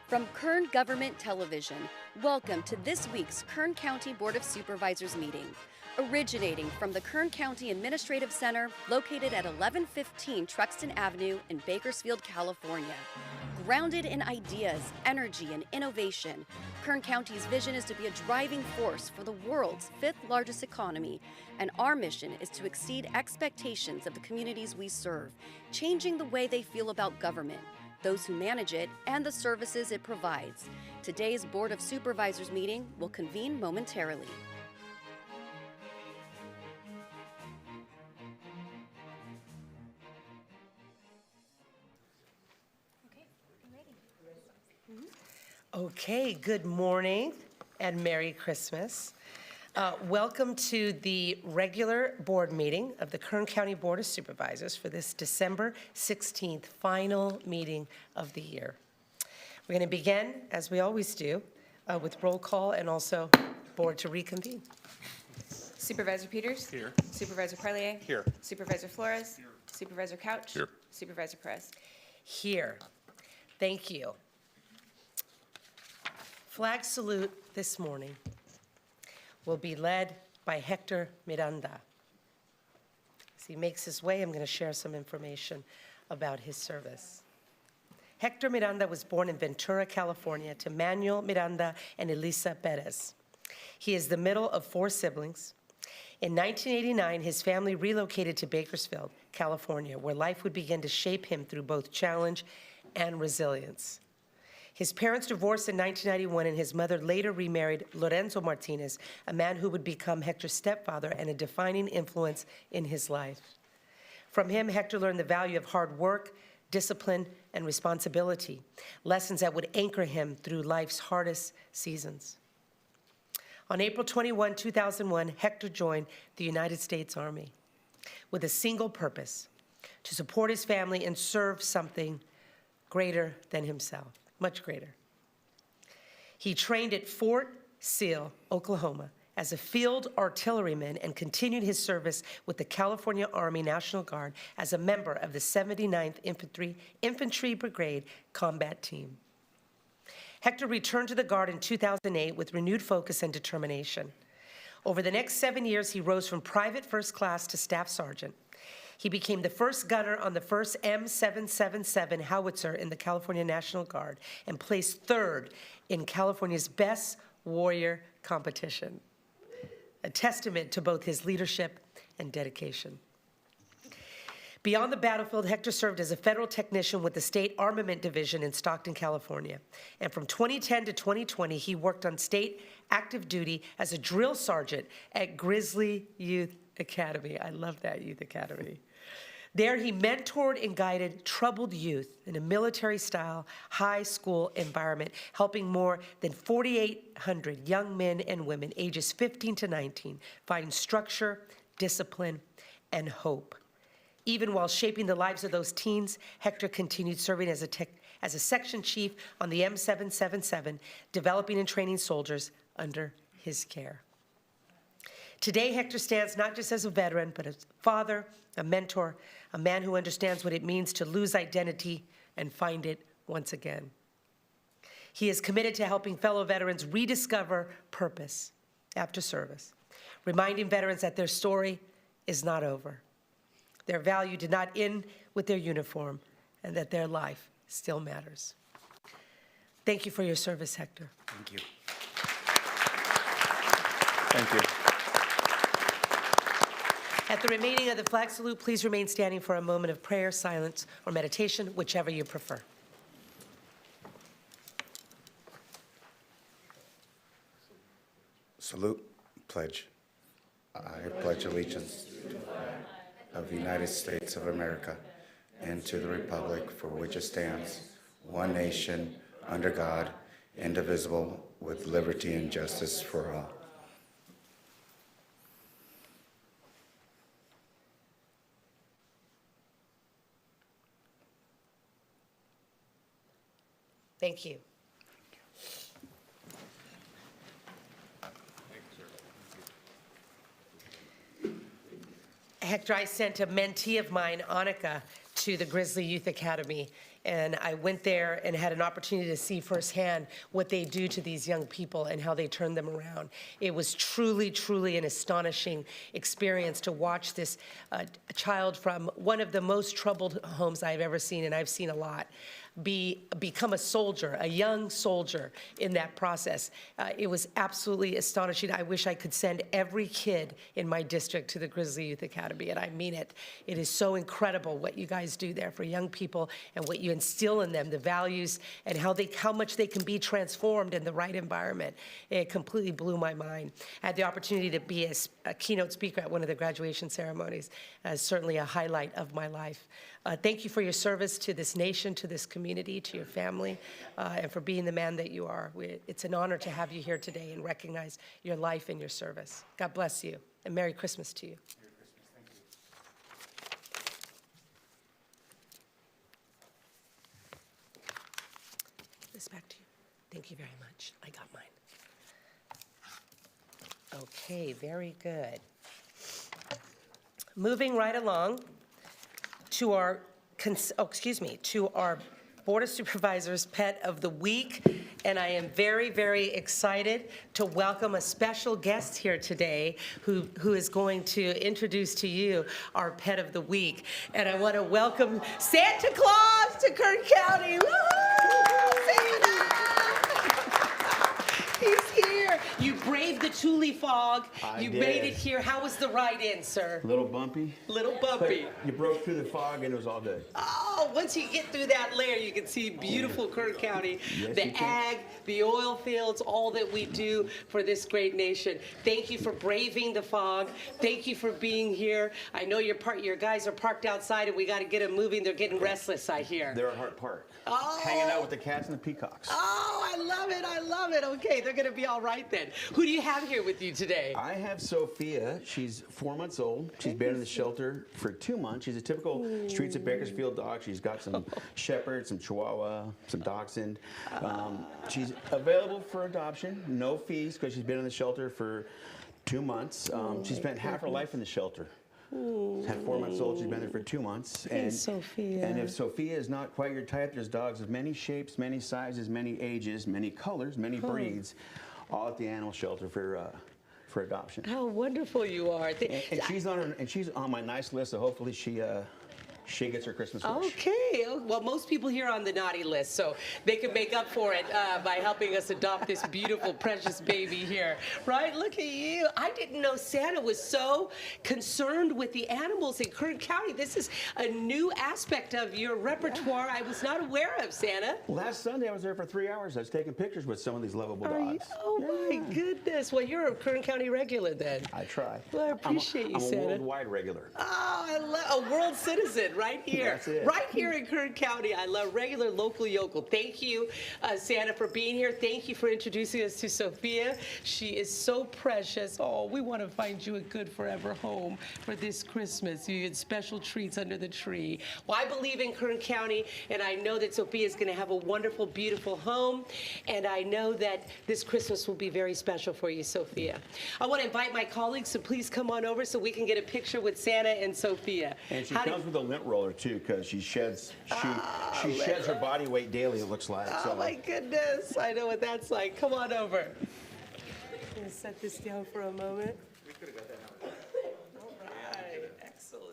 From Kern Government Television, welcome to this week's Kern County Board of Supervisors meeting. Originating from the Kern County Administrative Center, located at 1115 Truxtun Avenue in Bakersfield, California. Grounded in ideas, energy, and innovation, Kern County's vision is to be a driving force for the world's fifth largest economy, and our mission is to exceed expectations of the communities we serve, changing the way they feel about government, those who manage it, and the services it provides. Today's Board of Supervisors meeting will convene momentarily. Okay, good morning and Merry Christmas. Welcome to the regular board meeting of the Kern County Board of Supervisors for this December 16th final meeting of the year. We're going to begin, as we always do, with roll call and also board to reconvene. Supervisor Peters? Here. Supervisor Parlier? Here. Supervisor Flores? Here. Supervisor Couch? Here. Supervisor Perez? Here. Thank you. Flag salute this morning will be led by Hector Miranda. As he makes his way, I'm going to share some information about his service. Hector Miranda was born in Ventura, California, to Manuel Miranda and Elisa Perez. He is the middle of 4 siblings. In 1989, his family relocated to Bakersfield, California, where life would begin to shape him through both challenge and resilience. His parents divorced in 1991, and his mother later remarried Lorenzo Martinez, a man who would become Hector's stepfather and a defining influence in his life. From him, Hector learned the value of hard work, discipline, and responsibility, lessons that would anchor him through life's hardest seasons. On April 21, 2001, Hector joined the United States Army with a single purpose: to support his family and serve something greater than himself. Much greater. He trained at Fort Sill, Oklahoma, as a field artilleryman and continued his service with the California Army National Guard as a member of the 79th Infantry Brigade Combat Team. Hector returned to the Guard in 2008 with renewed focus and determination. Over the next 7 years, he rose from private first class to staff sergeant. He became the first gunner on the first M777 howitzer in the California National Guard and placed 3rd in California's Best Warrior competition, a testament to both his leadership and dedication. Beyond the battlefield, Hector served as a federal technician with the State Armament Division in Stockton, California. And from 2010 to 2020, he worked on state active duty as a drill sergeant at Grizzly Youth Academy. I love that Youth Academy. There, he mentored and guided troubled youth in a military-style high school environment, helping more than 4,800 young men and women ages 15 to 19 find structure, discipline, and hope. Even while shaping the lives of those teens, Hector continued serving as a section chief on the M777, developing and training soldiers under his care. Today, Hector stands not just as a veteran, but as a father, a mentor, a man who understands what it means to lose identity and find it once again. He is committed to helping fellow veterans rediscover purpose after service, reminding veterans that their story is not over. Their value did not end with their uniform, and that their life still matters. Thank you for your service, Hector. Thank you. Thank you. At the remaining of the flag salute, please remain standing for a moment of prayer, silence, or meditation, whichever you prefer. Salute, pledge. I pledge allegiance to the flag of the United States of America and to the republic for which it stands, one nation, under God, indivisible, with liberty and justice for all. Thank you. Hector, I sent a mentee of mine, Annika, to the Grizzly Youth Academy, and I went there and had an opportunity to see firsthand what they do to these young people and how they turn them around. It was truly, truly an astonishing experience to watch this child from one of the most troubled homes I've ever seen, and I've seen a lot, become a soldier, a young soldier in that process. It was absolutely astonishing. I wish I could send every kid in my district to the Grizzly Youth Academy, and I mean it. It is so incredible what you guys do there for young people and what you instill in them, the values, and how much they can be transformed in the right environment. It completely blew my mind. I had the opportunity to be a keynote speaker at one of the graduation ceremonies. Certainly a highlight of my life. Thank you for your service to this nation, to this community, to your family, and for being the man that you are. It's an honor to have you here today and recognize your life and your service. God bless you, and Merry Christmas to you. Merry Christmas. Thank you. This back to you. Thank you very much. I got mine. Okay, very good. Moving right along to our, to our Board of Supervisors Pet of the Week, and I am very, very excited to welcome a special guest here today who is going to introduce to you our Pet of the Week. And I want to welcome Santa Claus to Kern County. Woo-hoo! Santa! He's here. You braved the Thule fog. You made it here. How was the ride in, sir? Little bumpy. Little bumpy. But you broke through the fog and it was all good. Oh, once you get through that layer, you can see beautiful Kern County, Yes, the you can. ag, the oil fields, all that we do for this great nation. Thank you for braving the fog. Thank you for being here. I know your guys are parked outside and we got to get them moving. They're getting restless, I hear. They're at Hart Park. Oh. Hanging out with the cats and the peacocks. Oh, I love it. I love it. Okay, they're going to be all right then. Who do you have here with you today? I have Sophia. She's 4 months old. She's been in the shelter for 2 months. She's a typical streets of Bakersfield dog. She's got some Shepherd, some Chihuahua, some Dachshund. She's available for adoption, no fees, because she's been in the shelter for 2 months. She spent half her life in the shelter. At 4 months old, she's been there for 2 months. Hey, Sophia. And if Sophia is not quite your type, there's dogs of many shapes, many sizes, many ages, many colors, many breeds, all at the animal shelter for adoption. How wonderful you are. And she's on my nice list, so hopefully she gets her Christmas wish. Okay. Well, most people here are on the naughty list, so they can make up for it by helping us adopt this beautiful, precious baby here. Right? Look at you. I didn't know Santa was so concerned with the animals in Kern County. This is a new aspect of your repertoire I was not aware of, Santa. Last Sunday, I was there for 3 hours. I was taking pictures with some of these lovable Are you? dogs. Oh, my goodness. Well, you're a Kern County regular then. I try. Well, I appreciate you, I'm a Santa. worldwide regular. Oh, I love a world citizen right here. That's it. Right here in Kern County. I love regular local yokel. Thank you, Santa, for being here. Thank you for introducing us to Sophia. She is so precious. Oh, we want to find you a good forever home for this Christmas. You get special treats under the tree. Well, I believe in Kern County, and I know that Sophia is going to have a wonderful, beautiful home, and I know that this Christmas will be very special for you, Sophia. I want to invite my colleagues to please come on over so we can get a picture with Santa and Sophia. And she comes with a lint roller too, because she sheds her body weight daily, it looks like. Oh my goodness, I know what that's like. Come on over. I'm going to set this down for a moment. We could have got that out. All right, excellent.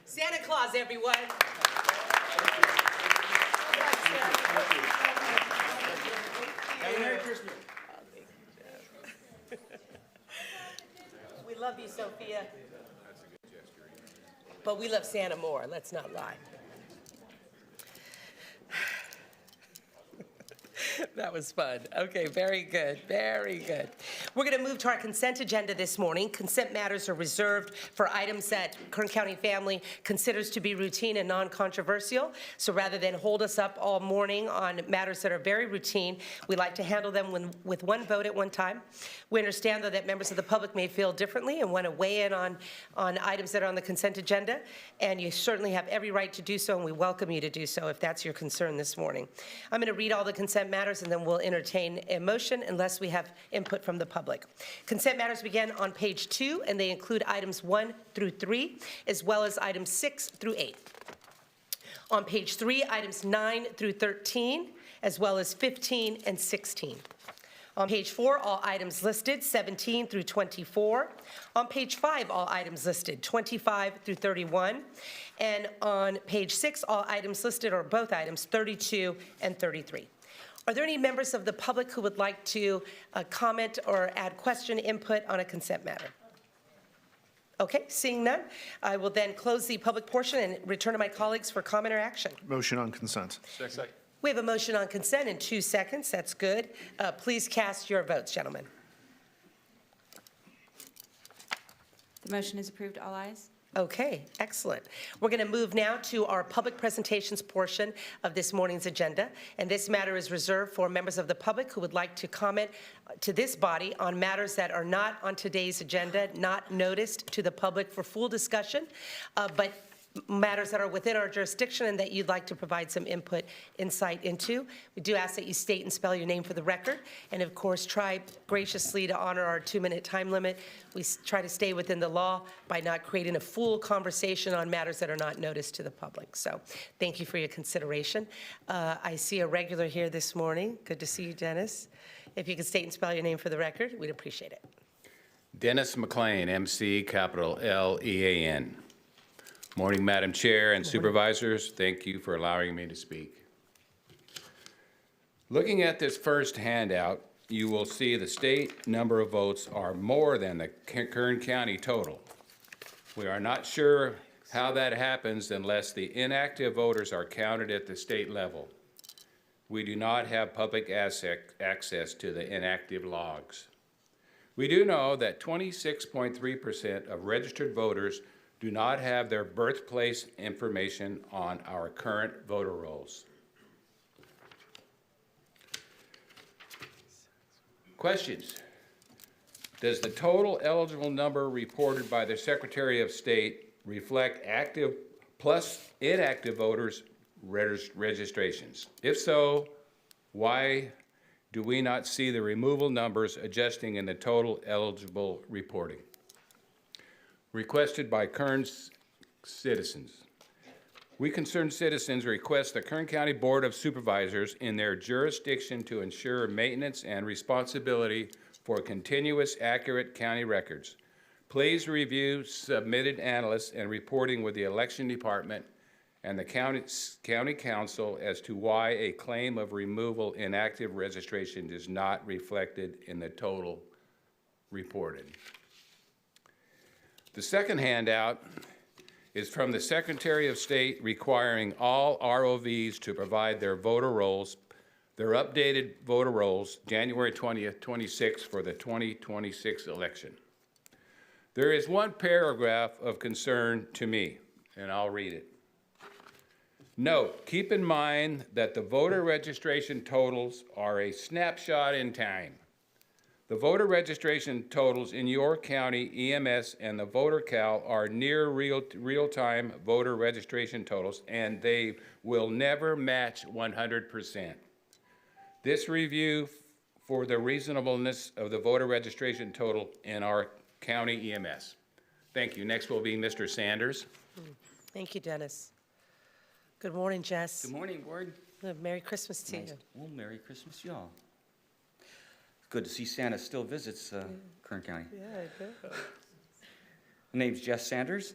Santa Claus, everyone. Have a Merry Christmas. We love you, Sophia. But we love Santa more, let's not lie. That was fun. Okay, very good, very good. We're going to move to our consent agenda this morning. Consent matters are reserved for items that Kern County family considers to be routine and non-controversial. So rather than hold us up all morning on matters that are very routine, we like to handle them with one vote at one time. We understand, though, that members of the public may feel differently and want to weigh in on items that are on the consent agenda, and you certainly have every right to do so, and we welcome you to do so if that's your concern this morning. I'm going to read all the consent matters, and then we'll entertain a motion unless we have input from the public. Consent matters begin on page 2, and they include items 1 through 3, as well as items 6 through 8. On page 3, items 9 through 13, as well as 15 and 16. On page 4, all items listed, 17 through 24. On page 5, all items listed, 25 through 31. And on page 6, all items listed, or both items, 32 and 33. Are there any members of the public who would like to comment or add question, input on a consent matter? Okay, seeing none, I will then close the public portion and return to my colleagues for comment or action. Motion on consent. Second. We have a motion on consent in 2 seconds. That's good. Please cast your votes, gentlemen. The motion is approved. All ayes. Okay, excellent. We're going to move now to our public presentations portion of this morning's agenda, and this matter is reserved for members of the public who would like to comment to this body on matters that are not on today's agenda, not noticed to the public for full discussion, but matters that are within our jurisdiction and that you'd like to provide some insight into. We do ask that you state and spell your name for the record, and of course, try graciously to honor our 2-minute time limit. We try to stay within the law by not creating a full conversation on matters that are not noticed to the public. So thank you for your consideration. I see a regular here this morning. Good to see you, Dennis. If you could state and spell your name for the record, we'd appreciate it. Dennis McLean, MC, capital L-E-A-N. Morning, Madam Chair and Supervisors. Thank you for allowing me to speak. Looking at this first handout, you will see the state number of votes are more than the Kern County total. We are not sure how that happens unless the inactive voters are counted at the state level. We do not have public access to the inactive logs. We do know that 26.3% of registered voters do not have their birthplace information on our current voter rolls. Questions? Does the total eligible number reported by the Secretary of State reflect active plus inactive voters' registrations? If so, why do we not see the removal numbers adjusting in the total eligible reporting? Requested by Kern's citizens. We concerned citizens request the Kern County Board of Supervisors in their jurisdiction to ensure maintenance and responsibility for continuous accurate county records. Please review submitted analysts and reporting with the election department and the county council as to why a claim of removal inactive registration is not reflected in the total reported. The second handout is from the Secretary of State requiring all ROVs to provide their voter rolls, their updated voter rolls, January 20th, 26 for the 2026 election. There is one paragraph of concern to me, and I'll read it. Note, keep in mind that the voter registration totals are a snapshot in time. The voter registration totals in your county EMS and the voter cal are near real-time voter registration totals, and they will never match 100%. This review for the reasonableness of the voter registration total in our county EMS. Thank you. Next will be Mr. Sanders. Thank you, Dennis. Good morning, Jess. Good morning, Board. Merry Christmas to you. Well, Merry Christmas, y'all. Good to see Santa still visits Kern County. Yeah, I do. My name's Jess Sanders.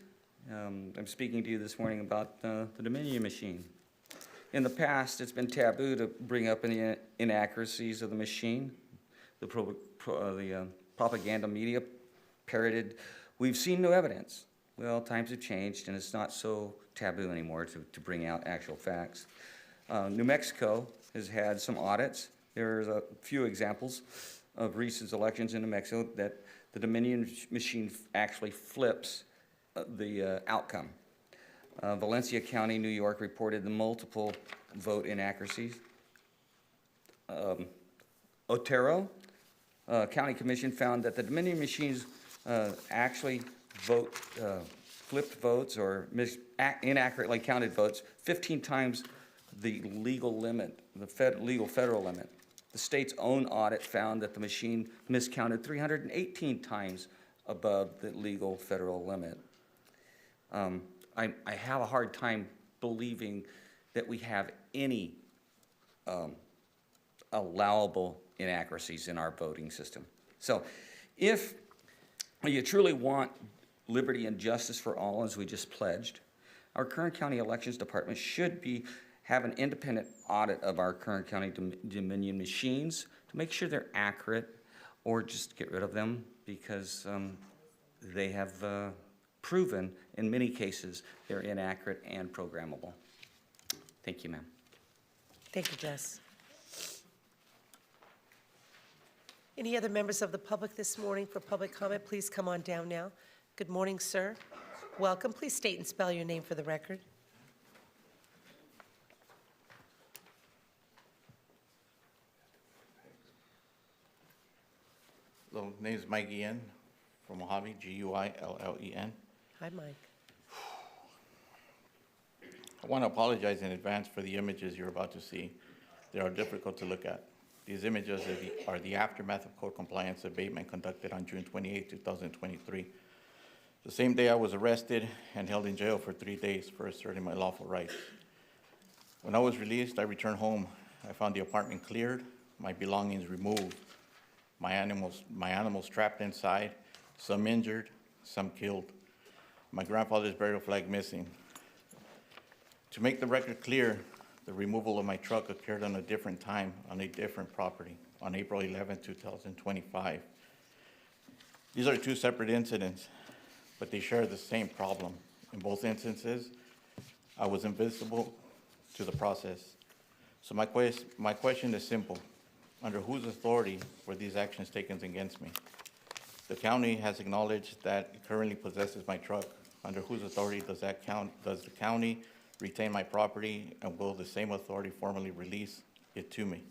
I'm speaking to you this morning about the Dominion machine. In the past, it's been taboo to bring up any inaccuracies of the machine. The propaganda media parroted, "We've seen no evidence." Well, times have changed, and it's not so taboo anymore to bring out actual facts. New Mexico has had some audits. There's a few examples of recent elections in New Mexico that the Dominion machine actually flips the outcome. Valencia County, New York reported the multiple vote inaccuracies. Otero County Commission found that the Dominion machines actually flipped votes or inaccurately counted votes 15 times the legal limit, the legal federal limit. The state's own audit found that the machine miscounted 318 times above the legal federal limit. I have a hard time believing that we have any allowable inaccuracies in our voting system. So if you truly want liberty and justice for all, as we just pledged, our Kern County Elections Department should have an independent audit of our Kern County Dominion machines to make sure they're accurate, or just get rid of them because they have proven in many cases they're inaccurate and programmable. Thank you, ma'am. Thank you, Jess. Any other members of the public this morning for public comment? Please come on down now. Good morning, sir. Welcome. Please state and spell your name for the record. Hello, name is Mike Ian from Mojave, Guillen. Hi, Mike. I want to apologize in advance for the images you're about to see. They are difficult to look at. These images are the aftermath of code compliance abatement conducted on June 28, 2023. The same day I was arrested and held in jail for 3 days for asserting my lawful rights. When I was released, I returned home. I found the apartment cleared, my belongings removed, my animals trapped inside, some injured, some killed. My grandfather's burial flag missing. To make the record clear, the removal of my truck occurred on a different time, on a different property, on April 11, 2025. These are two separate incidents, but they share the same problem. In both instances, I was invisible to the process. So my question is simple. Under whose authority were these actions taken against me? The county has acknowledged that it currently possesses my truck. Under whose authority does the county retain my property, and will the same authority formally release it to me?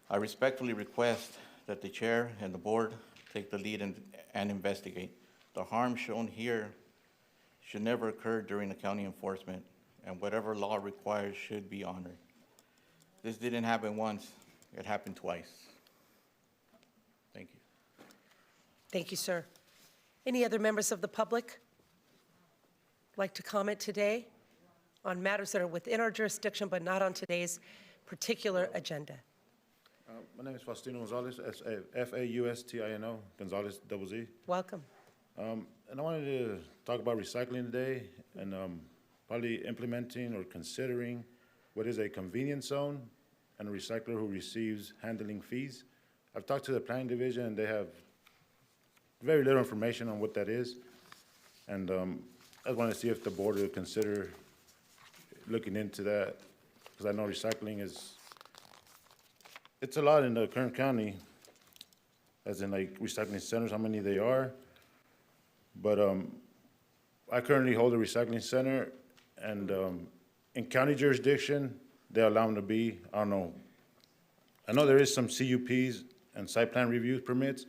I respectfully request that the chair and the board take the lead and investigate. The harm shown here should never occur during the county enforcement, and whatever law requires should be honored. This didn't happen once, it happened twice. Thank you. Thank you, sir. Any other members of the public like to comment today on matters that are within our jurisdiction but not on today's particular agenda? My name is Faustino Gonzalez, Faustino Gonzalez, double Z. Welcome. And I wanted to talk about recycling today and probably implementing or considering what is a convenience zone and a recycler who receives handling fees. I've talked to the planning division and they have very little information on what that is. And I want to see if the board will consider looking into that, because I know recycling it's a lot in the Kern County, as in like recycling centers, how many they are. But I currently hold a recycling center, and in county jurisdiction, they allow them to be, I don't know. I know there is some CUPs and site plan review permits,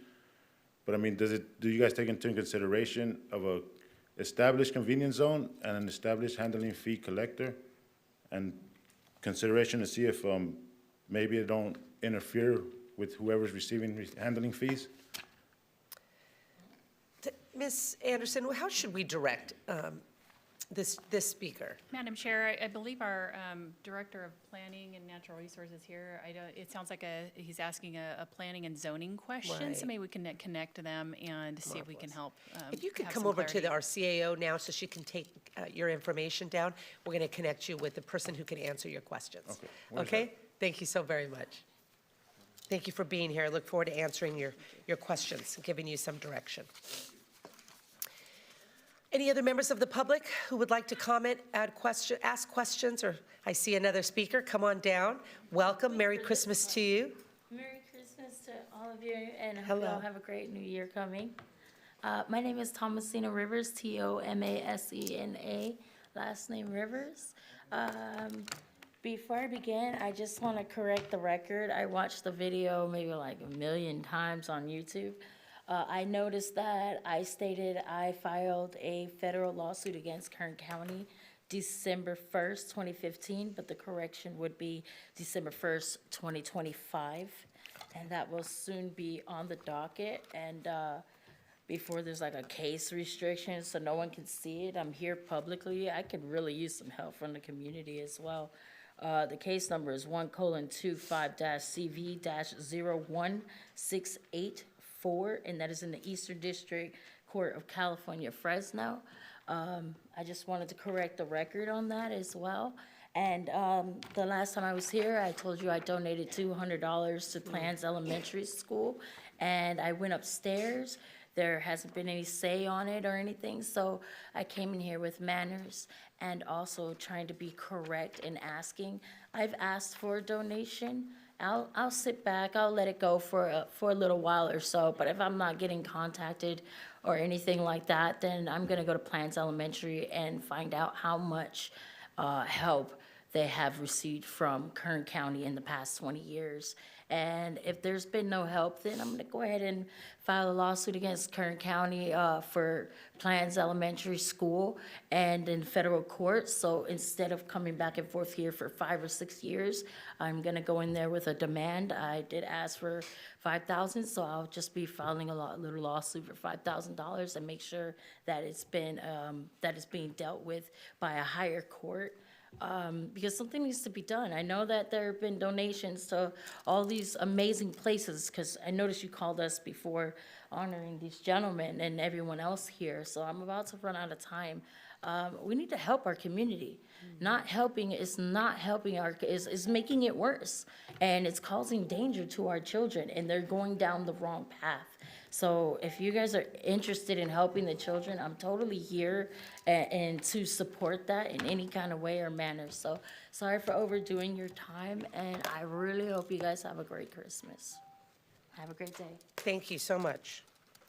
but I mean, do you guys take into consideration of a established convenience zone and an established handling fee collector, and consideration to see if maybe it don't interfere with whoever's receiving handling fees? Ms. Anderson, how should we direct this speaker? Madam Chair, I believe our Director of Planning and Natural Resources here, it sounds like he's asking a planning and zoning question, so Right. maybe we can connect to them and see if we can help. If you could have come some over to clarity. our CAO now so she can take your information down, we're going to connect you with the person who can answer your questions. Okay. Where's Okay? Thank you so very much. Thank you for being here. I look forward to answering your questions and giving you some direction. Any other members of the public who would like to comment, ask questions, or I see another speaker. Come on down. Welcome. Merry Christmas to you. Merry Christmas to all of you, and I hope you Hello. all have a great new year coming. My name is Thomasina Rivers, Tomasena, last name Rivers. Before I begin, I just want to correct the record. I watched the video maybe like 1,000,000 times on YouTube. I noticed that I stated I filed a federal lawsuit against Kern County December 1st, 2015, but the correction would be December 1st, 2025. And that will soon be on the docket, and before there's like a case restriction, so no one can see it, I'm here publicly. I could really use some help from the community as well. The case number is 1:25-CV-01684, and that is in the Eastern District Court of California, Fresno. I just wanted to correct the record on that as well. And the last time I was here, I told you I donated $200 to Plans Elementary School, and I went upstairs. There hasn't been any say on it or anything, so I came in here with manners and also trying to be correct in asking. I've asked for a donation. I'll sit back, I'll let it go for a little while or so, but if I'm not getting contacted or anything like that, then I'm gonna go to Plans Elementary and find out how much help they have received from Kern County in the past 20 years. And if there's been no help, then I'm gonna go ahead and file a lawsuit against Kern County for Plans Elementary School and in federal court. So instead of coming back and forth here for 5 or 6 years, I'm gonna go in there with a demand. I did ask for $5,000, so I'll just be filing a little lawsuit for $5,000 and make sure that it's been, that it's being dealt with by a higher court. Because something needs to be done. I know that there have been donations to all these amazing places, because I noticed you called us before honoring these gentlemen and everyone else here, so I'm about to run out of time. We need to help our community. Not helping is making it worse, and it's causing danger to our children, and they're going down the wrong path. So if you guys are interested in helping the children, I'm totally here and to support that in any kind of way or manner. So sorry for overdoing your time, and I really hope you guys have a great Christmas. Have a great day. Thank you so much.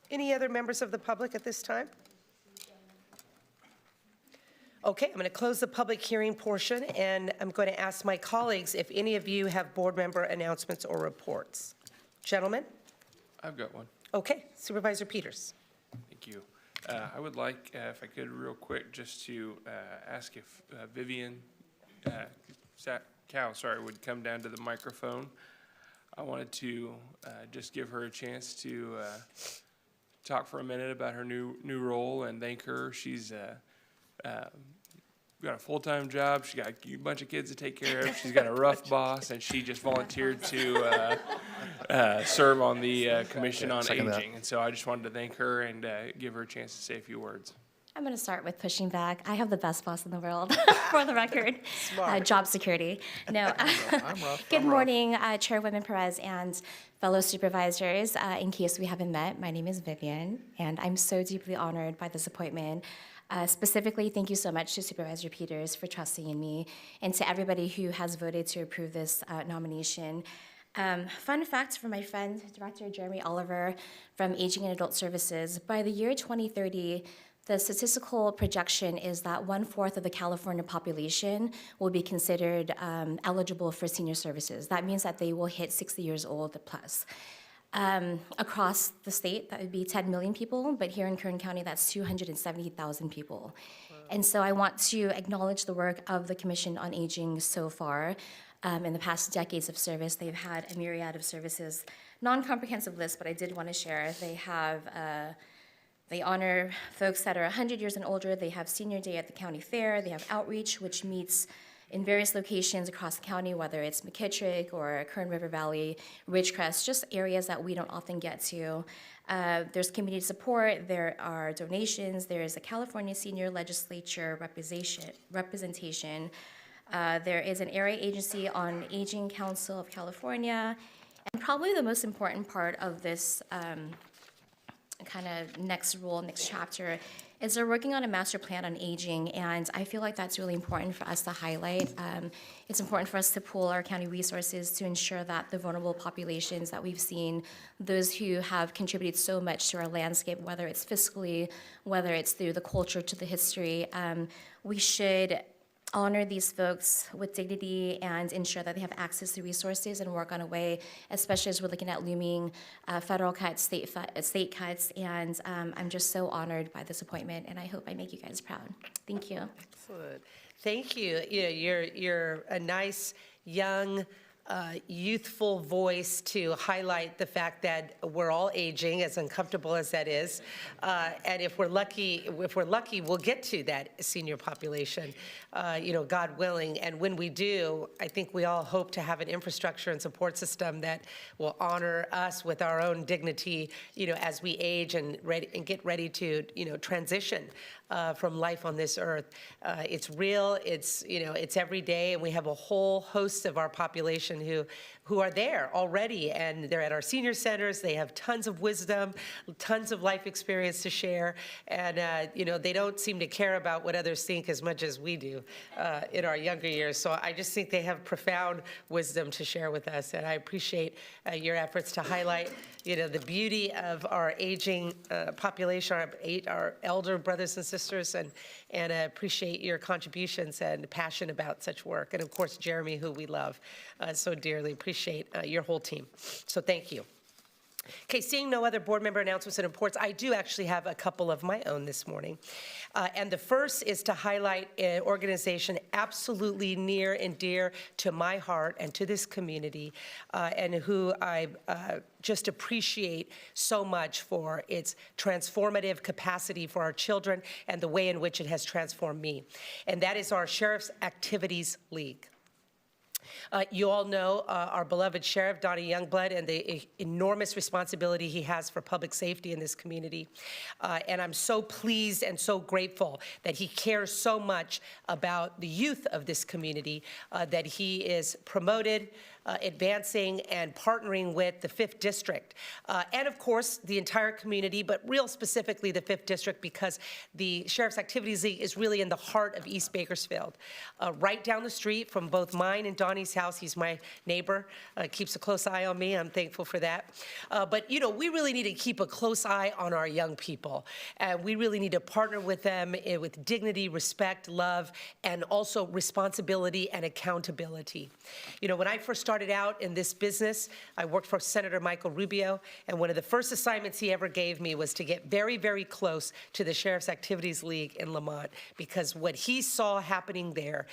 Any other members of the public at this time? Okay, I'm going to close the public hearing portion, and I'm going to ask my colleagues if any of you have board member announcements or reports. Gentlemen? I've got one. Okay, Supervisor Peters. Thank you. I would like, if I could, real quick, just to ask if Vivian Cow, would come down to the microphone. I wanted to just give her a chance to talk for a minute about her new role and thank her. She's got a full-time job. She got a bunch of kids to take care of. She's got a rough boss, and she just volunteered to serve on the Commission on Aging. And so I just wanted to thank her and give her a chance to say a few words. I'm going to start with pushing back. I have the best boss in the world, for the record. Job security. No. Good morning, Chairwoman Perez and fellow supervisors. In case we haven't met, my name is Vivian, and I'm so deeply honored by this appointment. Specifically, thank you so much to Supervisor Peters for trusting in me, and to everybody who has voted to approve this nomination. Fun fact from my friend, Director Jeremy Oliver from Aging and Adult Services, by the year 2030, the statistical projection is that 1/4 of the California population will be considered eligible for senior services. That means that they will hit 60 years old plus. Across the state, that would be 10 million people, but here in Kern County, that's 270,000 people. And so I want to acknowledge the work of the Commission on Aging so far. In the past decades of service, they've had a myriad of services, non-comprehensive list, but I did want to share. They honor folks that are 100 years and older. They have Senior Day at the county fair. They have outreach, which meets in various locations across the county, whether it's McKittrick or Kern River Valley, Ridgecrest, just areas that we don't often get to. There's community support, there are donations, there is a California Senior Legislature representation. There is an area agency on Aging Council of California, and probably the most important part of this kind of next chapter is they're working on a master plan on aging, and I feel like that's really important for us to highlight. It's important for us to pool our county resources to ensure that the vulnerable populations that we've seen, those who have contributed so much to our landscape, whether it's fiscally, whether it's through the culture to the history, we should honor these folks with dignity and ensure that they have access to resources and work on a way, especially as we're looking at looming federal cuts, state cuts, and I'm just so honored by this appointment, and I hope I make you guys proud. Thank you. Excellent. Thank you. You're a nice, young, youthful voice to highlight the fact that we're all aging, as uncomfortable as that is. And if we're lucky, we'll get to that senior population, God willing. And when we do, I think we all hope to have an infrastructure and support system that will honor us with our own dignity, as we age and get ready to, transition from life on this earth. It's real, it's every day, and we have a whole host of our population who are there already, and they're at our senior centers. They have tons of wisdom, tons of life experience to share, and they don't seem to care about what others think as much as we do in our younger years. So I just think they have profound wisdom to share with us, and I appreciate your efforts to highlight the beauty of our aging population, our elder brothers and sisters, and I appreciate your contributions and passion about such work. And of course, Jeremy, who we love so dearly, appreciate your whole team. So thank you. Okay, seeing no other board member announcements and reports, I do actually have a couple of my own this morning. And the first is to highlight an organization absolutely near and dear to my heart and to this community, and who I just appreciate so much for its transformative capacity for our children and the way in which it has transformed me. And that is our Sheriff's Activities League. You all know our beloved Sheriff, Donnie Youngblood, and the enormous responsibility he has for public safety in this community. And I'm so pleased and so grateful that he cares so much about the youth of this community, that he is promoted, advancing and partnering with the 5th District. And of course, the entire community, but real specifically the 5th District, because the Sheriff's Activities League is really in the heart of East Bakersfield. Right down the street from both mine and Donnie's house. He's my neighbor, keeps a close eye on me. I'm thankful for that. But we really need to keep a close eye on our young people. We really need to partner with them with dignity, respect, love, and also responsibility and accountability. When I first started out in this business, I worked for Senator Michael Rubio, and one of the first assignments he ever gave me was to get very, very close to the Sheriff's Activities League in Lamont, because what he saw happening there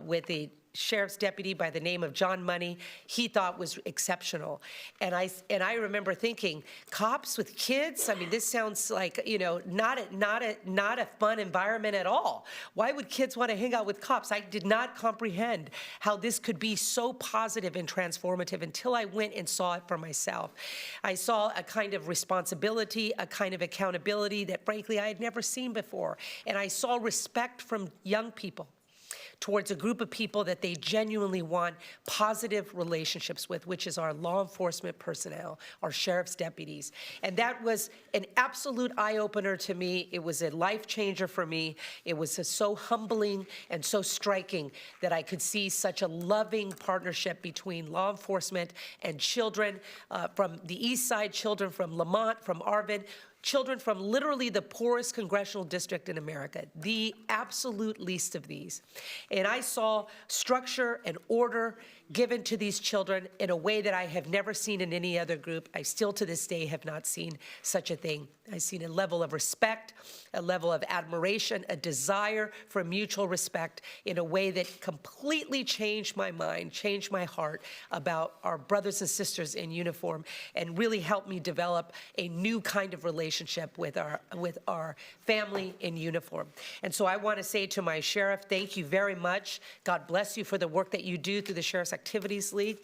with the sheriff's deputy by the name of John Money, he thought was exceptional. And I remember thinking, cops with kids? I mean, this sounds like, not a fun environment at all. Why would kids want to hang out with cops? I did not comprehend how this could be so positive and transformative until I went and saw it for myself. I saw a kind of responsibility, a kind of accountability that frankly I had never seen before. And I saw respect from young people towards a group of people that they genuinely want positive relationships with, which is our law enforcement personnel, our sheriff's deputies. And that was an absolute eye-opener to me. It was a life changer for me. It was so humbling and so striking that I could see such a loving partnership between law enforcement and children from the East Side, children from Lamont, from Arvin, children from literally the poorest congressional district in America, the absolute least of these. And I saw structure and order given to these children in a way that I have never seen in any other group. I still to this day have not seen such a thing. I've seen a level of respect, a level of admiration, a desire for mutual respect in a way that completely changed my mind, changed my heart about our brothers and sisters in uniform, and really helped me develop a new kind of relationship with our family in uniform. And so I want to say to my sheriff, thank you very much. God bless you for the work that you do through the Sheriff's Activities League.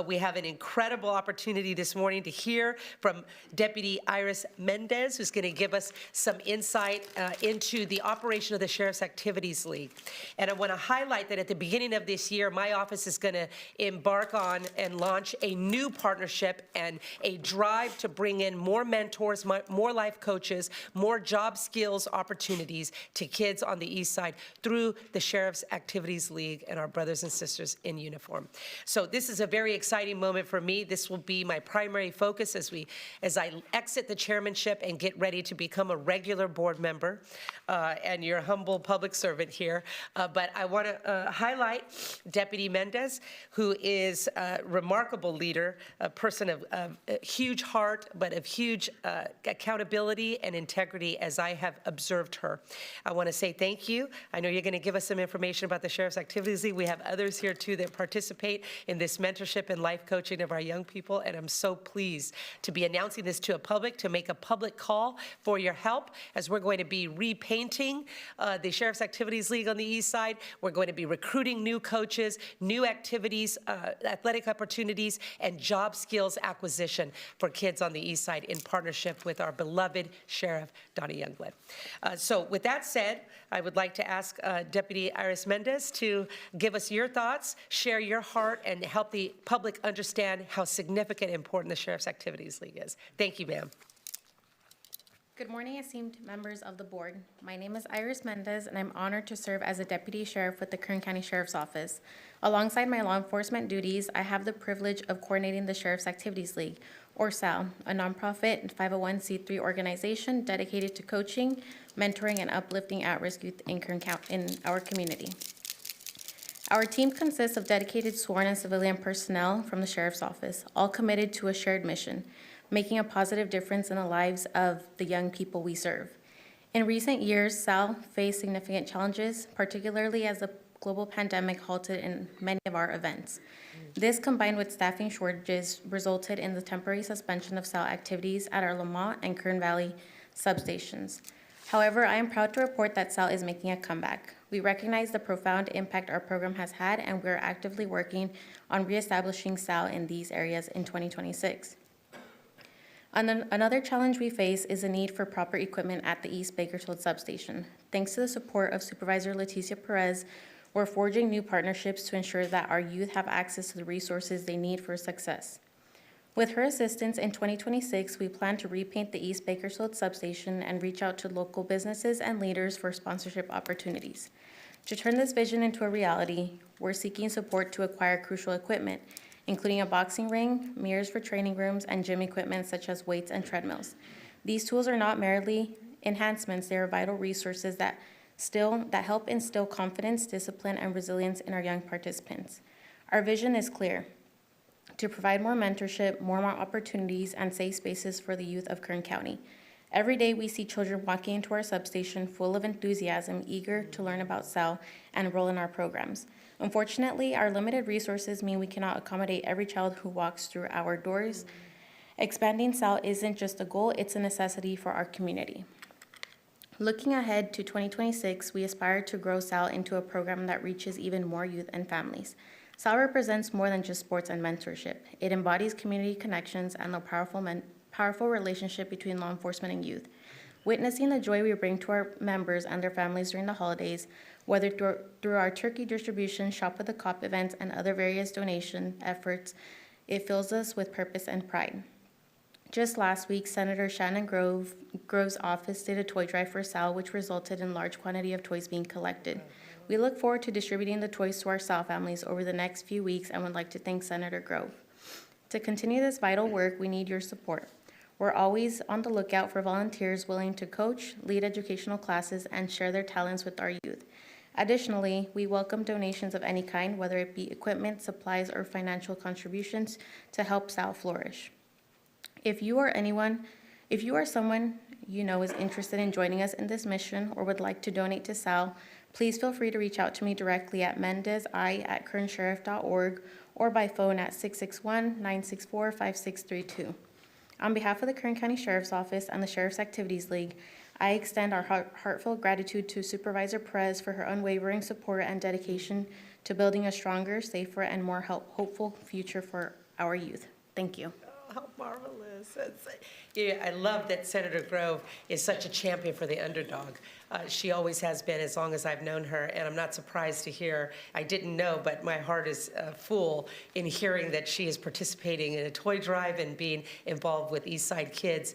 We have an incredible opportunity this morning to hear from Deputy Iris Mendez, who's going to give us some insight into the operation of the Sheriff's Activities League. And I want to highlight that at the beginning of this year, my office is going to embark on and launch a new partnership and a drive to bring in more mentors, more life coaches, more job skills opportunities to kids on the East Side through the Sheriff's Activities League and our brothers and sisters in uniform. So this is a very exciting moment for me. This will be my primary focus as I exit the chairmanship and get ready to become a regular board member and your humble public servant here. But I want to highlight Deputy Mendez, who is a remarkable leader, a person of huge heart, but of huge accountability accountability and integrity as I have observed her. I want to say thank you. I know you're going to give us some information about the Sheriff's Activities League. We have others here too that participate in this mentorship and life coaching of our young people, and I'm so pleased to be announcing this to a public, to make a public call for your help as we're going to be repainting the Sheriff's Activities League on the east side. We're going to be recruiting new coaches, new activities, athletic opportunities, and job skills acquisition for kids on the east side in partnership with our beloved Sheriff Donnie Youngblood. So with that said, I would like to ask Deputy Iris Mendez to give us your thoughts, share your heart, and help the public understand how significant and important the Sheriff's Activities League is. Thank you, ma'am. Good morning, esteemed members of the board. My name is Iris Mendez, and I'm honored to serve as a deputy sheriff with the Kern County Sheriff's Office. Alongside my law enforcement duties, I have the privilege of coordinating the Sheriff's Activities League, or SAL, a nonprofit 501c3 organization dedicated to coaching, mentoring, and uplifting at-risk youth in Kern County, in our community. Our team consists of dedicated sworn and civilian personnel from the Sheriff's Office, all committed to a shared mission, making a positive difference in the lives of the young people we serve. In recent years, SAL faced significant challenges, particularly as the global pandemic halted in many of our events. This, combined with staffing shortages, resulted in the temporary suspension of SAL activities at our Lamont and Kern Valley substations. However, I am proud to report that SAL is making a comeback. We recognize the profound impact our program has had, and we are actively working on reestablishing SAL in these areas in 2026. Another challenge we face is the need for proper equipment at the East Bakersfield substation. Thanks to the support of Supervisor Leticia Perez, we're forging new partnerships to ensure that our youth have access to the resources they need for success. With her assistance, in 2026, we plan to repaint the East Bakersfield substation and reach out to local businesses and leaders for sponsorship opportunities. To turn this vision into a reality, we're seeking support to acquire crucial equipment, including a boxing ring, mirrors for training rooms, and gym equipment such as weights and treadmills. These tools are not merely enhancements, they are vital resources that help instill confidence, discipline, and resilience in our young participants. Our vision is clear: to provide more mentorship, more opportunities, and safe spaces for the youth of Kern County. Every day we see children walking into our substation full of enthusiasm, eager to learn about SAL and enroll in our programs. Unfortunately, our limited resources mean we cannot accommodate every child who walks through our doors. Expanding SAL isn't just a goal, it's a necessity for our community. Looking ahead to 2026, we aspire to grow SAL into a program that reaches even more youth and families. SAL represents more than just sports and mentorship. It embodies community connections and the powerful relationship between law enforcement and youth. Witnessing the joy we bring to our members and their families during the holidays, whether through our turkey distribution, Shop with the Cop events, and other various donation efforts, it fills us with purpose and pride. Just last week, Senator Shannon Grove's office did a toy drive for SAL, which resulted in large quantity of toys being collected. We look forward to distributing the toys to our SAL families over the next few weeks and would like to thank Senator Grove. To continue this vital work, we need your support. We're always on the lookout for volunteers willing to coach, lead educational classes, and share their talents with our youth. Additionally, we welcome donations of any kind, whether it be equipment, supplies, or financial contributions to help SAL flourish. If you are someone you know is interested in joining us in this mission or would like to donate to SAL, please feel free to reach out to me directly at mendezi@kernsheriff.org or by phone at 661-964-5632. On behalf of the Kern County Sheriff's Office and the Sheriff's Activities League, I extend our heartfelt gratitude to Supervisor Perez for her unwavering support and dedication to building a stronger, safer, and more hopeful future for our youth. Thank you. How marvelous. I love that Senator Grove is such a champion for the underdog. She always has been as long as I've known her, and I'm not surprised to hear, I didn't know, but my heart is full in hearing that she is participating in a toy drive and being involved with East Side kids.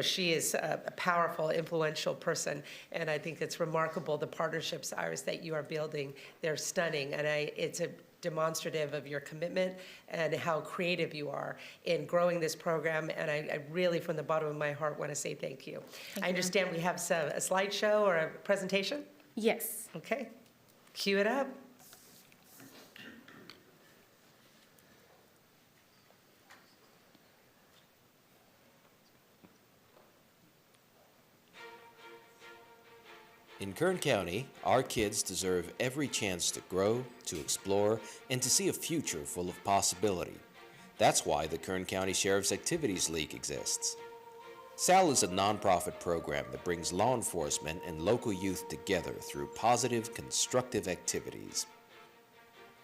She is a powerful, influential person, and I think it's remarkable, the partnerships, Iris, that you are building. They're stunning, and it's a demonstrative of your commitment and how creative you are in growing this program. And I really, from the bottom of my heart, want to say thank you. I understand we have a slideshow or a presentation? Yes. Okay. Cue it up. In Kern County, our kids deserve every chance to grow, to explore, and to see a future full of possibility. That's why the Kern County Sheriff's Activities League exists. SAL is a nonprofit program that brings law enforcement and local youth together through positive, constructive activities.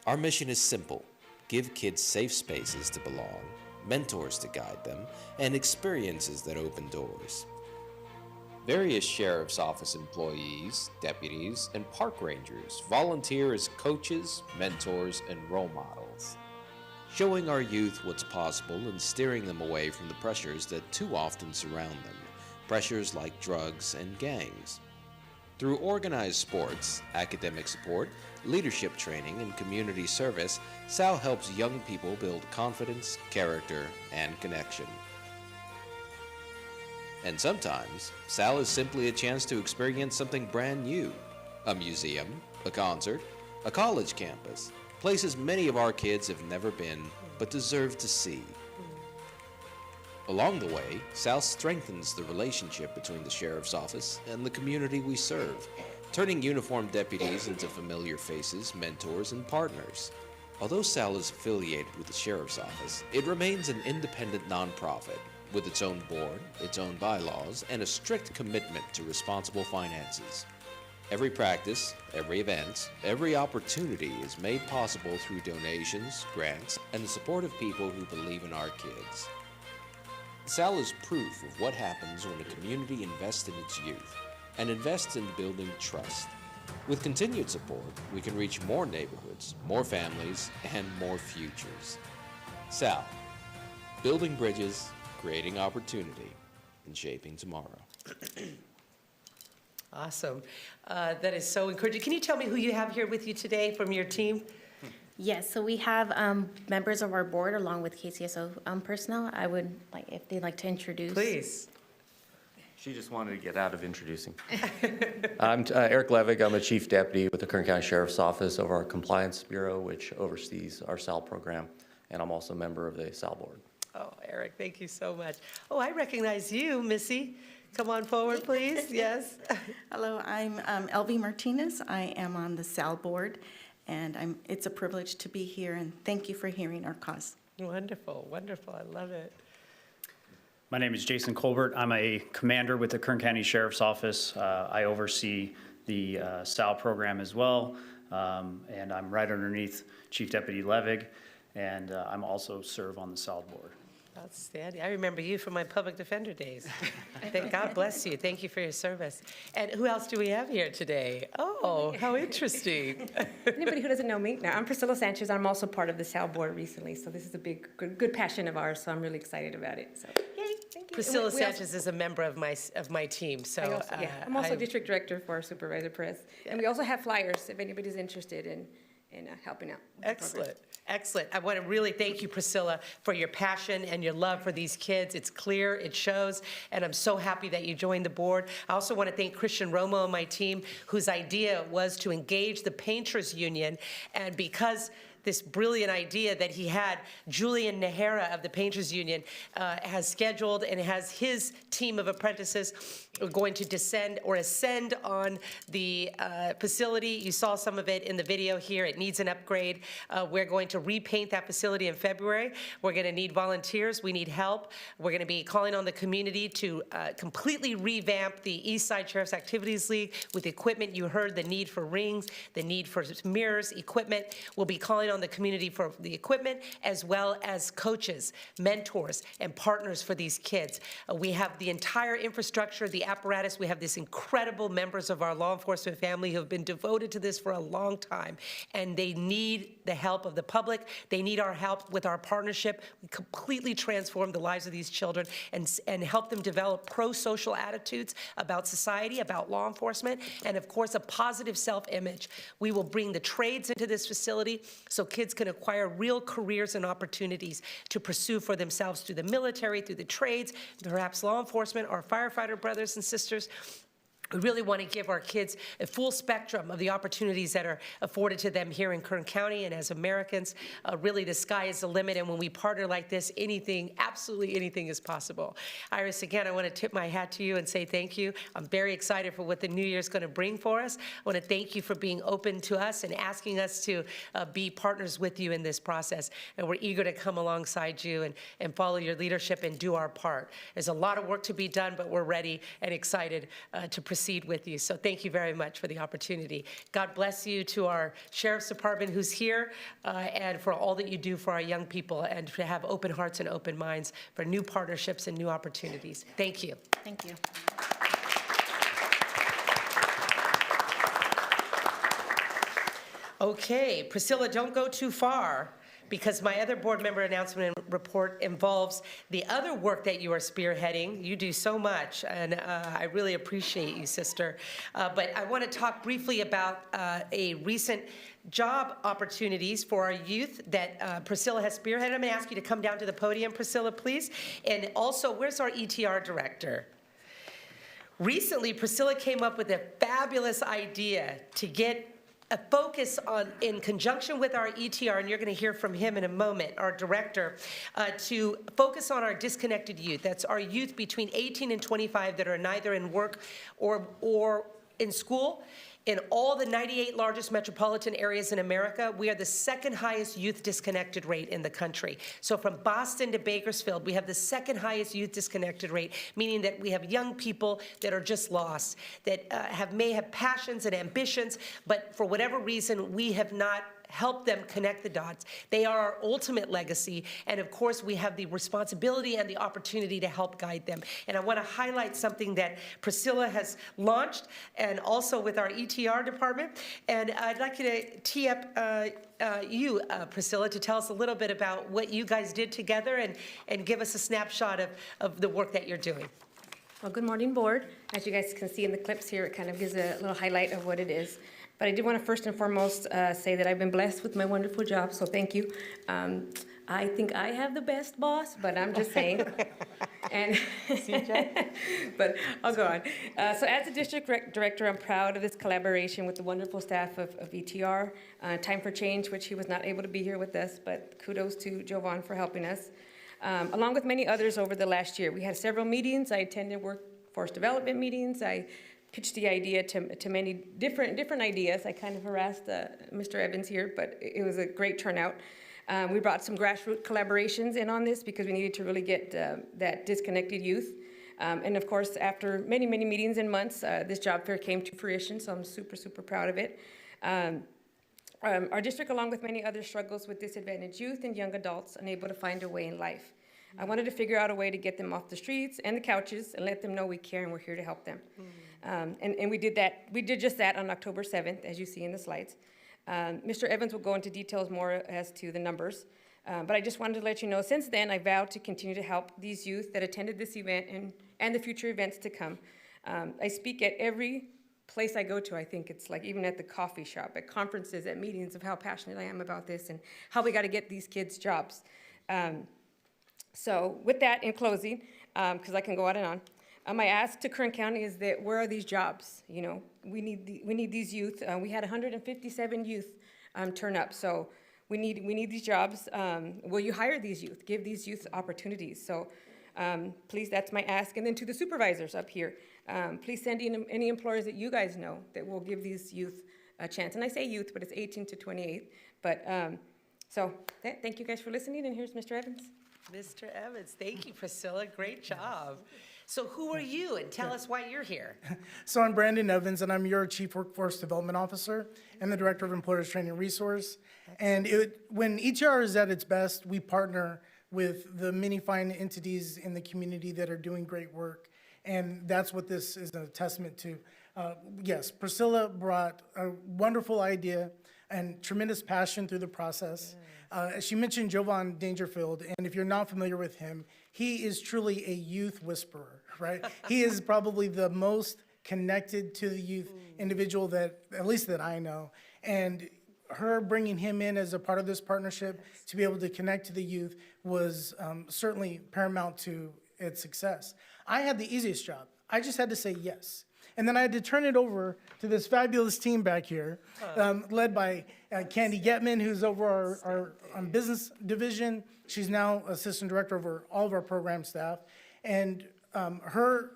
Our mission is simple: give kids safe spaces to belong, mentors to guide them, and experiences that open doors. Various Sheriff's Office employees, deputies, and park rangers volunteer as coaches, mentors, and role models, showing our youth what's possible and steering them away from the pressures that too often surround them, pressures like drugs and gangs. Through organized sports, academic support, leadership training, and community service, SAL helps young people build confidence, character, and connection. And sometimes, SAL is simply a chance to experience something brand new. A museum, a concert, a college campus, places many of our kids have never been, but deserve to see. Along the way, SAL strengthens the relationship between the Sheriff's Office and the community we serve, turning uniformed deputies into familiar faces, mentors, and partners. Although SAL is affiliated with the Sheriff's Office, it remains an independent nonprofit, with its own board, its own bylaws, and a strict commitment to responsible finances. Every practice, every event, every opportunity is made possible through donations, grants, and the support of people who believe in our kids. SAL is proof of what happens when a community invests in its youth and invests in building trust. With continued support, we can reach more neighborhoods, more families, and more futures. SAL, building bridges, creating opportunity, and shaping tomorrow. Awesome. That is so encouraging. Can you tell me who you have here with you today from your team? Yes, so we have members of our board along with KCSO personnel. I would like, if they'd like to introduce. Please. She just wanted to get out of introducing. I'm Eric Levig. I'm a chief deputy with the Kern County Sheriff's Office over our Compliance Bureau, which oversees our SAL program, and I'm also a member of the SAL board. Oh, Eric, thank you so much. Oh, I recognize you, Missy. Come on forward, please. Yes. Hello, I'm Elvie Martinez. I am on the SAL board, and it's a privilege to be here, and thank you for hearing our cause. Wonderful, wonderful. I love it. My name is Jason Colbert. I'm a commander with the Kern County Sheriff's Office. I oversee the SAL program as well, and I'm right underneath Chief Deputy Levig, and I'm also serve on the SAL board. Outstanding. I remember you from my public defender days. God bless you. Thank you for your service. And who else do we have here today? Oh, how interesting. Anybody who doesn't know me, no, I'm Priscilla Sanchez. I'm also part of the SAL board recently, so this is a big, good passion of ours, so I'm really excited about it. So, yay, thank you. Priscilla Sanchez is a member of my team, so. I'm also district director for Supervisor Perez. And we also have flyers if anybody's interested in helping out. Excellent. Excellent. I want to really thank you, Priscilla, for your passion and your love for these kids. It's clear, it shows, and I'm so happy that you joined the board. I also want to thank Christian Romo and my team, whose idea was to engage the Painters Union, and because this brilliant idea that he had, Julian Nahara of the Painters Union has scheduled and has his team of apprentices going to descend or ascend on the facility. You saw some of it in the video here. It needs an upgrade. We're going to repaint that facility in February. We're going to need volunteers. We need help. We're going to be calling on the community to completely revamp the East Side Sheriff's Activities League with equipment. You heard the need for rings, the need for mirrors, equipment. We'll be calling on the community for the equipment, as well as coaches, mentors, and partners for these kids. We have the entire infrastructure, the apparatus. We have these incredible members of our law enforcement family who have been devoted to this for a long time, and they need the help of the public. They need our help with our partnership. We completely transform the lives of these children and help them develop pro-social attitudes about society, about law enforcement, and of course, a positive self-image. We will bring the trades into this facility so kids can acquire real careers and opportunities to pursue for themselves through the military, through the trades, perhaps law enforcement, our firefighter brothers and sisters. We really want to give our kids a full spectrum of the opportunities that are afforded to them here in Kern County. And as Americans, really the sky is the limit. And when we partner like this, anything, absolutely anything is possible. Iris, again, I want to tip my hat to you and say thank you. I'm very excited for what the new year is going to bring for us. I want to thank you for being open to us and asking us to be partners with you in this process. And we're eager to come alongside you and follow your leadership and do our part. There's a lot of work to be done, but we're ready and excited to proceed with you. So thank you very much for the opportunity. God bless you to our Sheriff's Department who's here and for all that you do for our young people and to have open hearts and open minds for new partnerships and new opportunities. Thank you. Thank you. Okay, Priscilla, don't go too far, because my other board member announcement and report involves the other work that you are spearheading. You do so much, and I really appreciate you, sister. But I want to talk briefly about a recent job opportunities for our youth that Priscilla has spearheaded. I'm going to ask you to come down to the podium, Priscilla, please. And also, where's our ETR director? Recently, Priscilla came up with a fabulous idea to get a focus on, in conjunction with our ETR, and you're going to hear from him in a moment, our director, to focus on our disconnected youth. That's our youth between 18 and 25 that are neither in work or in school. In all the 98 largest metropolitan areas in America, we are the second highest youth disconnected rate in the country. So from Boston to Bakersfield, we have the second highest youth disconnected rate, meaning that we have young people that are just lost, that may have passions and ambitions, but for whatever reason, we have not help them connect the dots. They are our ultimate legacy, and of course, we have the responsibility and the opportunity to help guide them. And I want to highlight something that Priscilla has launched, and also with our ETR department. And I'd like you to tee up Priscilla, to tell us a little bit about what you guys did together and give us a snapshot of the work that you're doing. Well, good morning, board. As you guys can see in the clips here, it kind of gives a little highlight of what it is. But I did want to first and foremost say that I've been blessed with my wonderful job, so thank you. I think I have the best boss, but I'm just saying. And but I'll go on. So as a district director, I'm proud of this collaboration with the wonderful staff of ETR. Time for Change, which he was not able to be here with us, but kudos to Jovan for helping us. Along with many others over the last year. We had several meetings. I attended workforce development meetings. I pitched the idea to many different ideas. I kind of harassed Mr. Evans here, but it was a great turnout. We brought some grassroots collaborations in on this because we needed to really get that disconnected youth. And of course, after many meetings and months, this job fair came to fruition, so I'm super proud of it. Our district, along with many others, struggles with disadvantaged youth and young adults unable to find a way in life. I wanted to figure out a way to get them off the streets and the couches and let them know we care and we're here to help them. And we did that. We did just that on October 7th, as you see in the slides. Mr. Evans will go into details more as to the numbers. But I just wanted to let you know, since then, I vowed to continue to help these youth that attended this event and the future events to come. I speak at every place I go to. I think it's like even at the coffee shop, at conferences, at meetings, of how passionate I am about this and how we got to get these kids jobs. So with that, in closing, because I can go on and on, my ask to Kern County is that where are these jobs? You know, we need these youth. We had 157 youth turn up, so we need these jobs. Will you hire these youth? Give these youth opportunities. So please, that's my ask. And then to the supervisors up here, please send in any employers that you guys know that will give these youth a chance. And I say youth, but it's 18 to 28. But so thank you guys for listening. And here's Mr. Evans. Mr. Evans, thank you, Priscilla. Great job. So who are you, and tell us why you're here. So I'm Brandon Evans, and I'm your Chief Workforce Development Officer and the Director of Employers Training Resource. And when ETR is at its best, we partner with the many fine entities in the community that are doing great work. And that's what this is a testament to. Yes, Priscilla brought a wonderful idea and tremendous passion through the process. She mentioned Jovan Dangerfield, and if you're not familiar with him, he is truly a youth whisperer, right? He is probably the most connected to the youth individual that, at least that I know. And her bringing him in as a part of this partnership to be able to connect to the youth was certainly paramount to its success. I had the easiest job. I just had to say yes. And then I had to turn it over to this fabulous team back here, led by Candy Getman, who's over our business division. She's now assistant director over all of our program staff. And her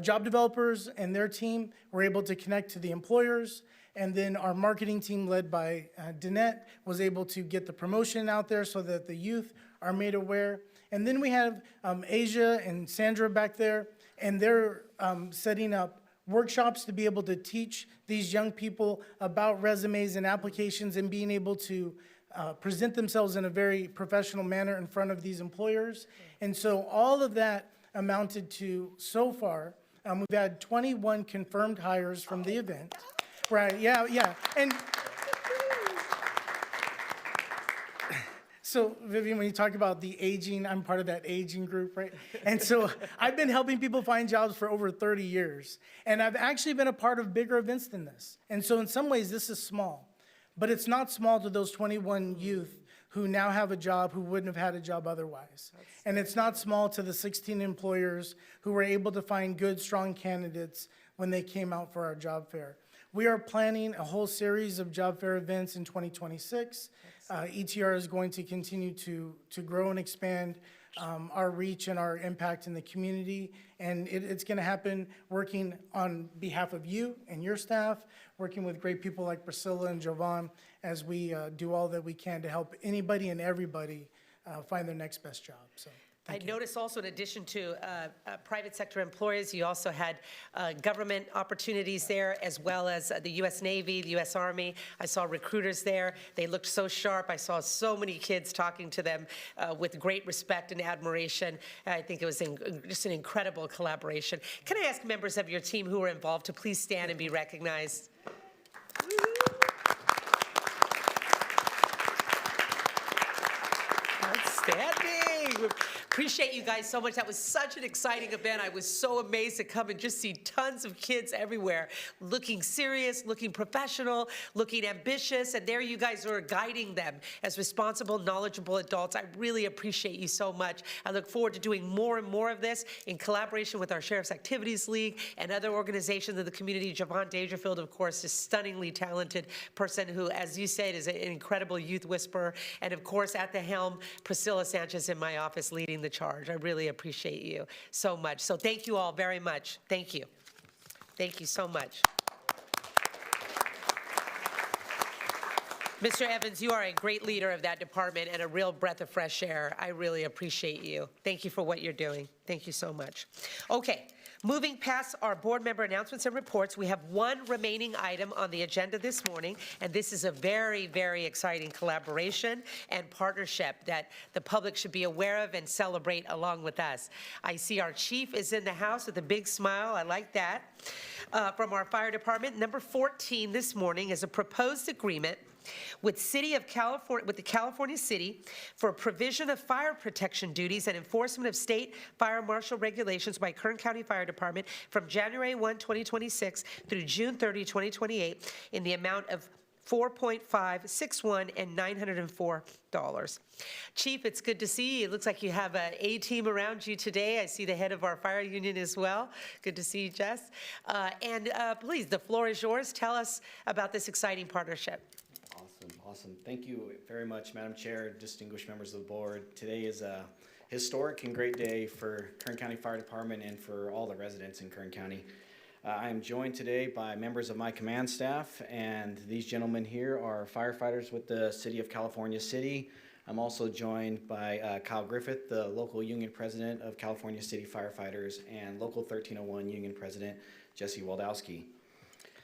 job developers and their team were able to connect to the employers. And then our marketing team, led by Danette, was able to get the promotion out there so that the youth are made aware. And then we have Asia and Sandra back there, and they're setting up workshops to be able to teach these young people about resumes and applications and being able to present themselves in a very professional manner in front of these employers. And so all of that amounted to, so far, we've had 21 confirmed hires from the event. Right, yeah. And so, Vivian, when you talk about the aging, I'm part of that aging group, right? And so I've been helping people find jobs for over 30 years. And I've actually been a part of bigger events than this. And so in some ways, this is small. But it's not small to those 21 youth who now have a job who wouldn't have had a job otherwise. And it's not small to the 16 employers who were able to find good, strong candidates when they came out for our job fair. We are planning a whole series of job fair events in 2026. ETR is going to continue to grow and expand our reach and our impact in the community. And it's going to happen working on behalf of you and your staff, working with great people like Priscilla and Jovan as we do all that we can to help anybody and everybody find their next best job. So. I noticed also, in addition to private sector employees, you also had government opportunities there, as well as the U.S. Navy, the U.S. Army. I saw recruiters there. They looked so sharp. I saw so many kids talking to them with great respect and admiration. I think it was just an incredible collaboration. Can I ask members of your team who were involved to please stand and be recognized? Outstanding. Appreciate you guys so much. That was such an exciting event. I was so amazed to come and just see tons of kids everywhere, looking serious, looking professional, looking ambitious, and there you guys are guiding them as responsible, knowledgeable adults. I really appreciate you so much. I look forward to doing more and more of this in collaboration with our Sheriff's Activities League and other organizations in the community. Javon Dangerfield, of course, is a stunningly talented person who, as you said, is an incredible youth whisperer. And of course, at the helm, Priscilla Sanchez in my office leading the charge. I really appreciate you so much. So thank you all very much. Thank you. Thank you so much. Mr. Evans, you are a great leader of that department and a real breath of fresh air. I really appreciate you. Thank you for what you're doing. Thank you so much. Okay. Moving past our board member announcements and reports, we have one remaining item on the agenda this morning, and this is a very, very exciting collaboration and partnership that the public should be aware of and celebrate along with us. I see our chief is in the house with a big smile. I like that. From our fire department, number 14 this morning is a proposed agreement with the California City for provision of fire protection duties and enforcement of state fire marshal regulations by Kern County Fire Department from January 1, 2026 through June 30, 2028 in the amount of $4.561 and $904. Chief, it's good to see you. It looks like you have an A-team around you today. I see the head of our fire union as well. Good to see you, Jess. Please, the floor is yours. Tell us about this exciting partnership. Awesome. Thank you very much, Madam Chair, distinguished members of the board. Today is a historic and great day for Kern County Fire Department and for all the residents in Kern County. I am joined today by members of my command staff, and these gentlemen here are firefighters with the City of California City. I'm also joined by Kyle Griffith, the local union president of California City Firefighters, and local 1301 union president, Jesse Waldowski.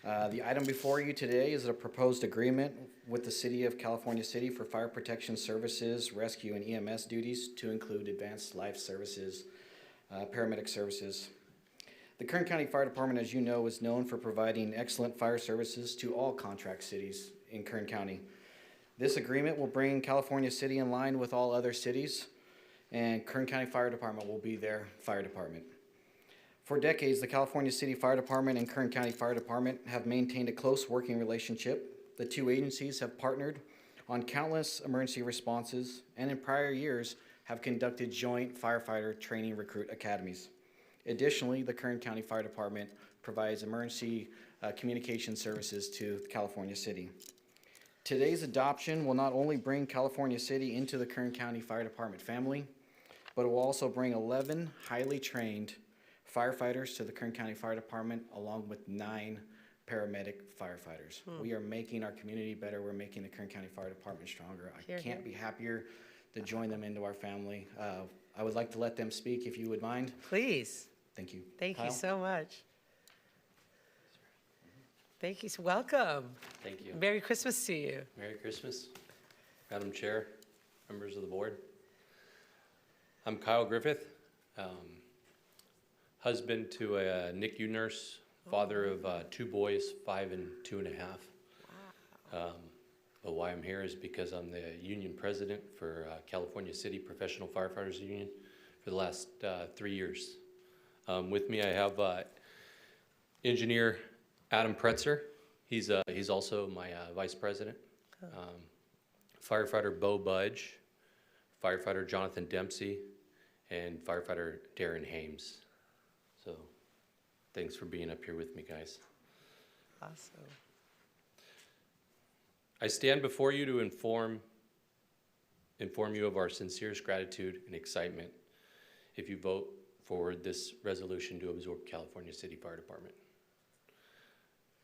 The item before you today is a proposed agreement with the City of California City for fire protection services, rescue, and EMS duties to include advanced life services, paramedic services. The Kern County Fire Department, as you know, is known for providing excellent fire services to all contract cities in Kern County. This agreement will bring California City in line with all other cities, and Kern County Fire Department will be their fire department. For decades, the California City Fire Department and Kern County Fire Department have maintained a close working relationship. The two agencies have partnered on countless emergency responses and in prior years have conducted joint firefighter training recruit academies. Additionally, the Kern County Fire Department provides emergency communication services to California City. Today's adoption will not only bring California City into the Kern County Fire Department family, but it will also bring 11 highly trained firefighters to the Kern County Fire Department, along with 9 paramedic firefighters. We are making our community better. We're making the Kern County Fire Department stronger. I can't be happier to join them into our family. I would like to let them speak, if you would mind. Please. Thank you. Thank you Kyle? so much. Thank you. Welcome. Thank you. Merry Christmas to you. Merry Christmas, Madam Chair, members of the board. I'm Kyle Griffith, husband to a NICU nurse, father of 2 boys, 5 and 2.5. Wow. But why I'm here is because I'm the union president for California City Professional Firefighters Union for the last 3 years. With me I have engineer Adam Pretzer. He's also my vice president. Firefighter Bo Budge, firefighter Jonathan Dempsey, and firefighter Darren Hames. So thanks for being up here with me, guys. Awesome. I stand before you to inform you of our sincerest gratitude and excitement if you vote for this resolution to absorb California City Fire Department.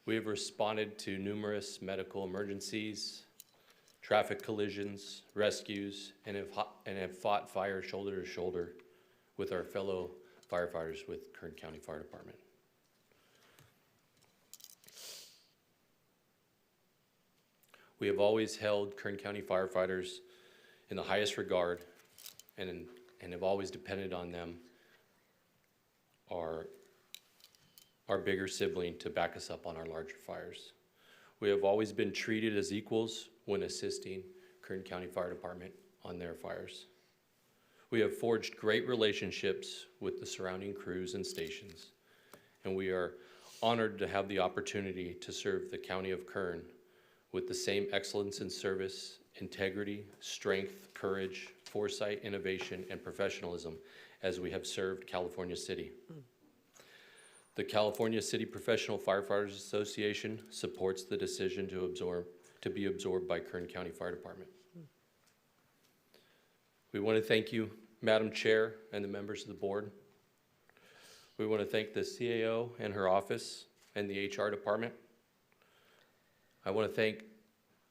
We have responded to numerous medical emergencies, traffic collisions, rescues, and have fought fire shoulder to shoulder with our fellow firefighters with Kern County Fire Department. We have always held Kern County firefighters in the highest regard and have always depended on them, our bigger sibling, to back us up on our larger fires. We have always been treated as equals when assisting Kern County Fire Department on their fires. We have forged great relationships with the surrounding crews and stations, and we are honored to have the opportunity to serve the County of Kern with the same excellence in service, integrity, strength, courage, foresight, innovation, and professionalism as we have served California City. The California City Professional Firefighters Association supports the decision to be absorbed by Kern County Fire Department. We want to thank you, Madam Chair, and the members of the board. We want to thank the CAO and her office and the HR department. I want to thank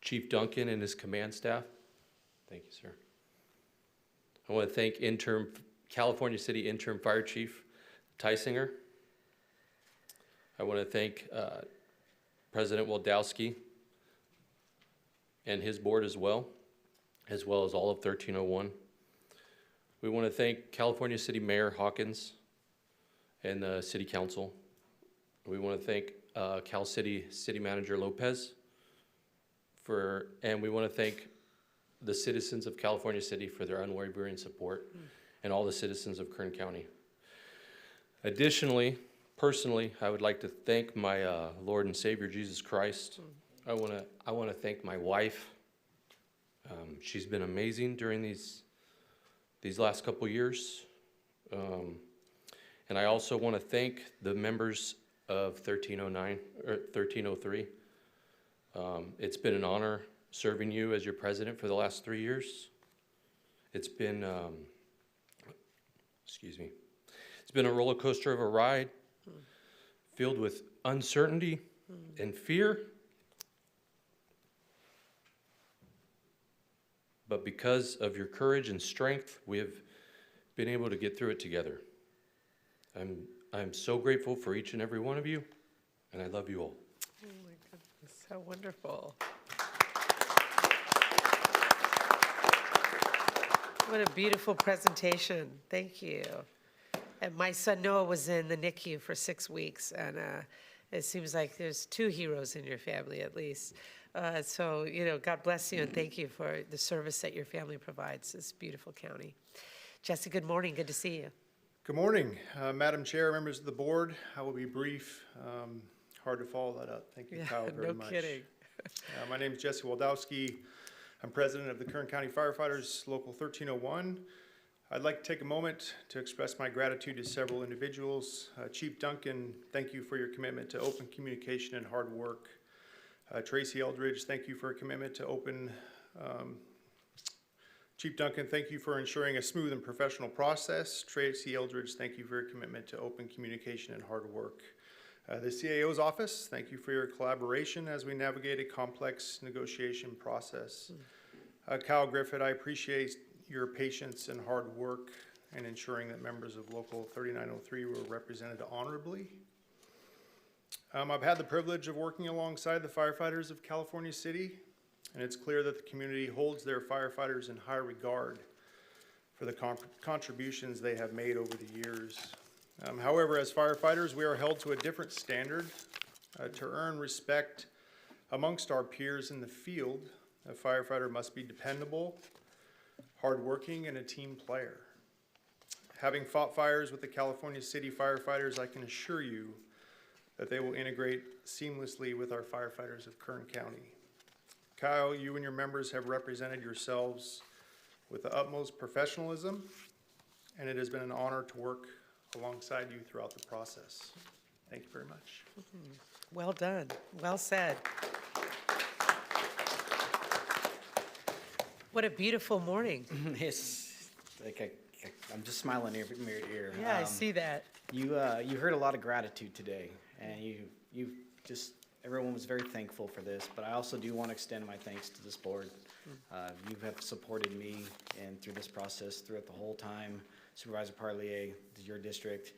Chief Duncan and his command staff. Thank you, sir. I want to thank California City Interim Fire Chief Tysinger. I want to thank President Waldowski and his board as well as all of 1301. We want to thank California City Mayor Hawkins and the City Council. We want to thank Cal City City Manager Lopez and we want to thank the citizens of California City for their unwavering support and all the citizens of Kern County. Additionally, personally, I would like to thank my Lord and Savior Jesus Christ. I want to thank my wife. She's been amazing during these last couple years, and I also want to thank the members of 1309 or 1303. It's been an honor serving you as your president for the last 3 years. It's been, it's been a roller coaster of a ride, filled with uncertainty and fear. But because of your courage and strength, we have been able to get through it together. I'm so grateful for each and every one of you, and I love you all. Oh my goodness, so wonderful. What a beautiful presentation. Thank you. And my son Noah was in the NICU for 6 weeks, and it seems like there's 2 heroes in your family at least. So, God bless you, and thank you for the service that your family provides this beautiful county. Jesse, good morning. Good to see you. Good morning, Madam Chair, members of the board. I will be brief. Hard to follow that up. Thank you, Kyle, very much. No kidding. My name is Jesse Waldowski. I'm president of the Kern County Firefighters, Local 1301. I'd like to take a moment to express my gratitude to several individuals. Chief Duncan, thank you for your commitment to open communication and hard work. Tracy Eldridge, thank you for a commitment to open. Chief Duncan, thank you for ensuring a smooth and professional process. Tracy Eldridge, thank you for your commitment to open communication and hard work. The CAO's office, thank you for your collaboration as we navigate a complex negotiation process. Kyle Griffith, I appreciate your patience and hard work in ensuring that members of Local 3903 were represented honorably. I've had the privilege of working alongside the firefighters of California City, and it's clear that the community holds their firefighters in high regard for the contributions they have made over the years. However, as firefighters, we are held to a different standard. To earn respect amongst our peers in the field, a firefighter must be dependable, hardworking, and a team player. Having fought fires with the California City firefighters, I can assure you that they will integrate seamlessly with our firefighters of Kern County. Kyle, you and your members have represented yourselves with the utmost professionalism, and it has been an honor to work alongside you throughout the process. Thank you very much. Well done. Well said. What a beautiful morning. It's like I'm just smiling ear to ear. Yeah, I see that. You heard a lot of gratitude today, and you just everyone was very thankful for this. But I also do want to extend my thanks to this board. You have supported me and through this process throughout the whole time. Supervisor Parlier, your district,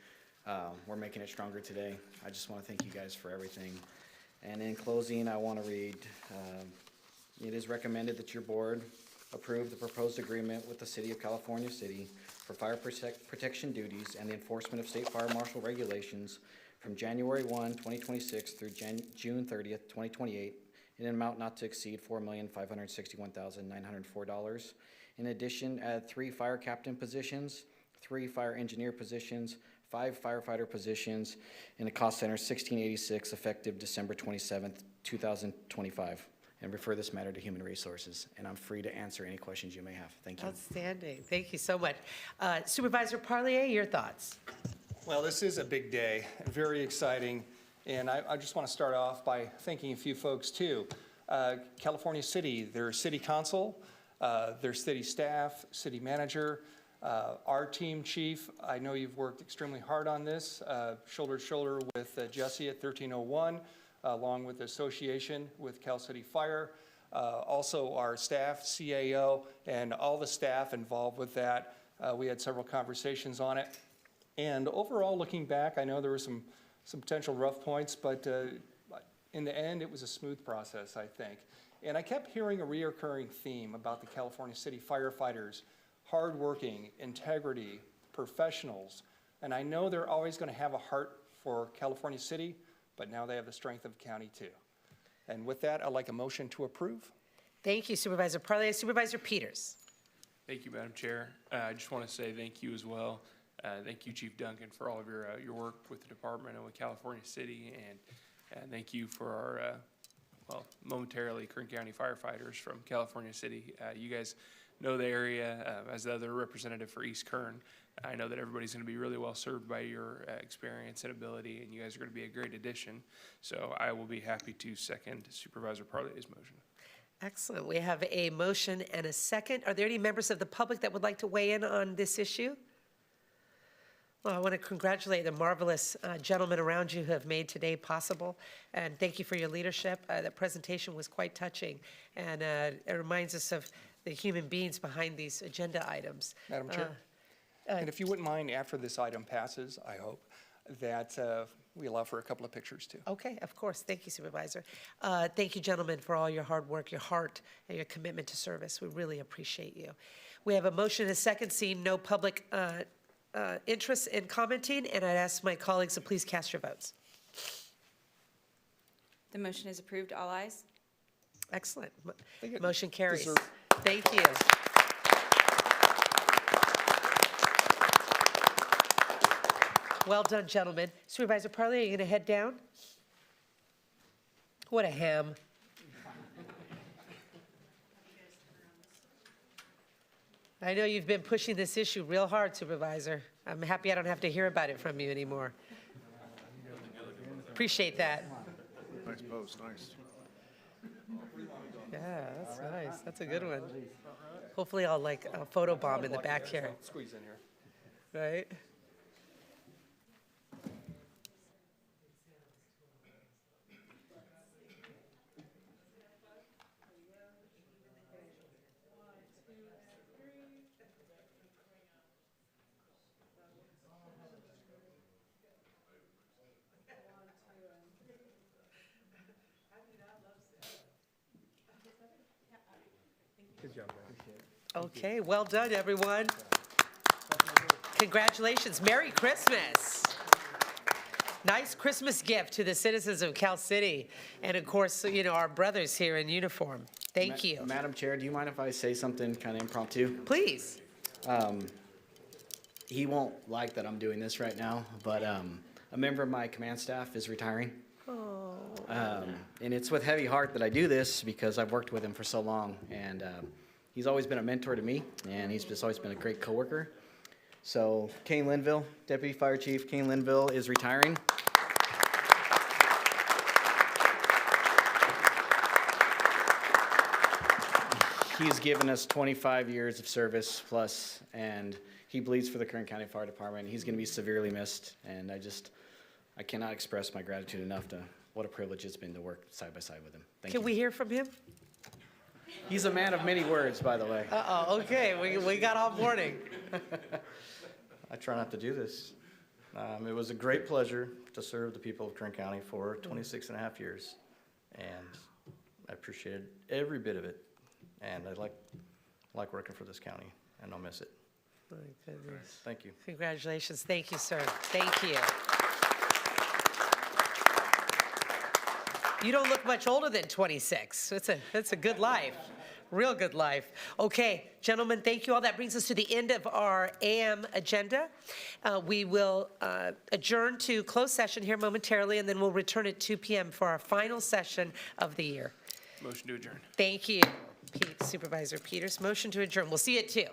we're making it stronger today. I just want to thank you guys for everything. And in closing, I want to read, it is recommended that your board approve the proposed agreement with the City of California City for fire protection duties and the enforcement of state fire marshal regulations from January 1, 2026 through June 30th, 2028 in an amount not to exceed $4,561,904. In addition, add 3 fire captain positions, 3 fire engineer positions, 5 firefighter positions, and a cost center $1,686 effective December 27th, 2025. And refer this matter to Human Resources. And I'm free to answer any questions you may have. Thank you. Outstanding. Thank you so much. Supervisor Parlier, your thoughts? Well, this is a big day, very exciting. And I just want to start off by thanking a few folks too. California City, their city council, their city staff, city manager, our team chief. I know you've worked extremely hard on this, shoulder to shoulder with Jesse at 1301, along with the association with Cal City Fire. Also our staff, CAO, and all the staff involved with that. We had several conversations on it. And overall, looking back, I know there were some potential rough points, but in the end, it was a smooth process, I think. And I kept hearing a reoccurring theme about the California City firefighters, hardworking, integrity, professionals. And I know they're always going to have a heart for California City, but now they have the strength of the county too. And with that, I'd like a motion to approve. Thank you, Supervisor Parlier. Supervisor Peters. Thank you, Madam Chair. I just want to say thank you as well. Thank you, Chief Duncan, for all of your work with the department and with California City, and thank you for our, momentarily Kern County firefighters from California City. You guys know the area as the other representative for East Kern. I know that everybody's going to be really well served by your experience and ability, and you guys are going to be a great addition. So I will be happy to second Supervisor Parlier's motion. Excellent. We have a motion and a second. Are there any members of the public that would like to weigh in on this issue? Well, I want to congratulate the marvelous gentlemen around you who have made today possible, and thank you for your leadership. That presentation was quite touching, and it reminds us of the human beings behind these agenda items. Madam Chair, and if you wouldn't mind, after this item passes, I hope, that we allow for a couple of pictures too. Okay, of course. Thank you, Supervisor. Thank you, gentlemen, for all your hard work, your heart, and your commitment to service. We really appreciate you. We have a motion and a second, seeing no public interest in commenting, and I'd ask my colleagues to please cast your votes. The motion is approved. All ayes. Excellent. Motion carries. Thank you. Well done, gentlemen. Supervisor Parlier, are you going to head down? What a ham. I know you've been pushing this issue real hard, Supervisor. I'm happy I don't have to hear about it from you anymore. Appreciate that. Nice post, nice. Yeah, that's nice. That's a good one. Hopefully I'll like a photo bomb in the back here, Squeeze in here. right? Good job, man. Okay, well done, everyone. Congratulations. Merry Christmas. Nice Christmas gift to the citizens of Cal City. And of course, you know, our brothers here in uniform. Thank you. Madam Chair, do you mind if I say something kind of impromptu? Please. He won't like that I'm doing this right now, but a member of my command staff is retiring. And it's with heavy heart that I do this because I've worked with him for so long. And he's always been a mentor to me, and he's just always been a great coworker. So Kane Linville, Deputy Fire Chief Kane Linville is retiring. He's given us 25 years of service plus, and he bleeds for the Kern County Fire Department. He's going to be severely missed, and I cannot express my gratitude enough to what a privilege it's been to work side by side with him. Thank you. Can we hear from him? He's a man of many words, by the way. Uh-oh, okay, we got all morning. I try not to do this. It was a great pleasure to serve the people of Kern County for 26 and a half years, and I appreciated every bit of it. And I like working for this county, and I'll miss it. My goodness. Thank you. Congratulations. Thank you, sir. Thank you. You don't look much older than 26. That's a good life. Real good life. Okay, gentlemen, thank you all. That brings us to the end of our AM agenda. We will adjourn to closed session here momentarily, and then we'll return at 2 p.m. for our final session of the year. Motion to adjourn. Thank you, Supervisor Peters. Motion to adjourn. We'll see you at 2.